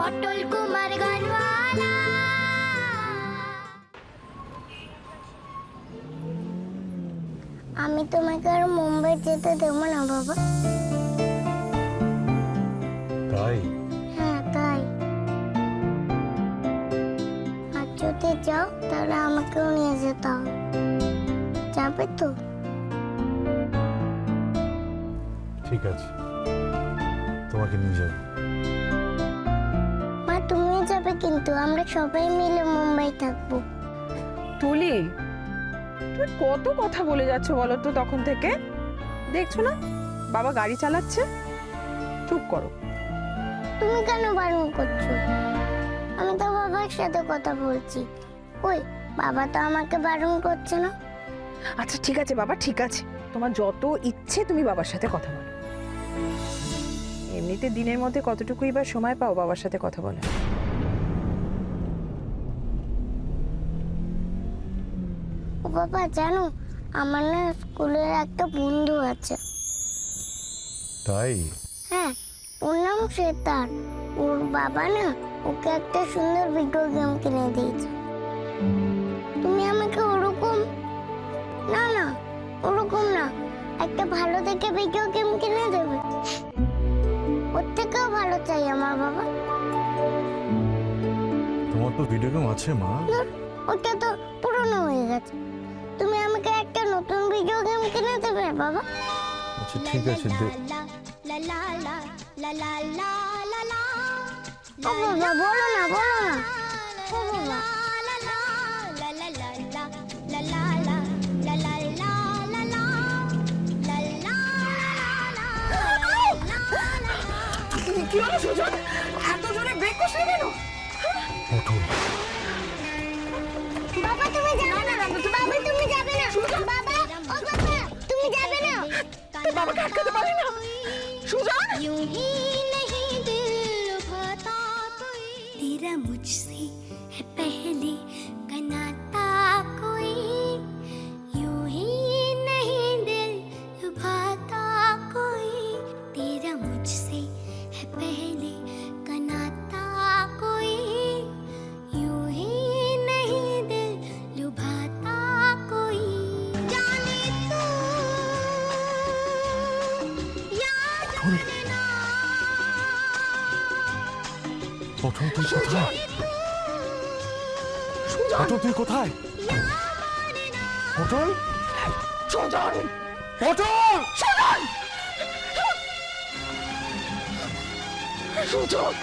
অটল কুমার গানওয়ালা। আমি তোমাকে আর মুম্বাই যেতে দেবো না বাবা। তাই? হ্যাঁ তাই। আর যদি যাও তাহলে আমাকেও নিয়ে যেতে হবে। যাবে তো? ঠিক আছে, তোমাকে নিয়ে যাবো। মা তুমিও যাবে কিন্তু আমরা সবাই মিলে মুম্বাই থাকবো। তুলি, তুই কত কথা বলে যাচ্ছ বলো তো তখন থেকে? দেখছো না বাবা গাড়ি চালাচ্ছে? চুপ করো। তুমি কেন বারণ করছো? আমি তো বাবার সাথে কথা বলছি। ওই বাবা তো আমাকে বারণ করছে না। আচ্ছা ঠিক আছে বাবা, ঠিক আছে, তোমার যত ইচ্ছে তুমি বাবার সাথে কথা বলো। এমনিতে দিনের মধ্যে কতটুকুই বা সময় পাও বাবার সাথে কথা বলে? ও বাবা জানো, আমার না স্কুলের একটা বন্ধু আছে। তাই? হ্যাঁ, ওর নাম শ্বেতার। ওর বাবা না ওকে একটা সুন্দর ভিডিও গেম কিনে দিয়েছে। তুমি আমাকে ওরকম না না ওরকম না একটা ভালো দেখে ভিডিও গেম কিনে দেবে। ওর থেকেও ভালো চাই আমার বাবা। তোমার তো ভিডিও গেম আছে মা। ধুর, ওটা তো পুরনো হয়ে গেছে। তুমি আমাকে একটা নতুন ভিডিও গেম কিনে দেবে বাবা। আচ্ছা ঠিক আছে, ও বাবা বলো না বলো না। ও বাবা কি হলো সুজন? এত জোরে ব্রেক কষলে কেন? অটল। বাবা তুমি যাবে না। বাবা তুমি যাবে না। বাবা ও বাবা তুমি যাবে না। তুই বাবাকে আটকাতে পারলি না সুজন? यूं ही नहीं दिल लुभाता कोई, तेरा मुझसे है पहले का नाता कोई, यूं ही नहीं दिल लुभाता कोई, तेरा मुझसे है पहले का नाता कोई, यूं ही नहीं दिल लुभाता कोई, जाने तू অটল তুই কোথায়? অটল তুই কোথায়? অটল? সুজন! অটল! সুজন! সুজন!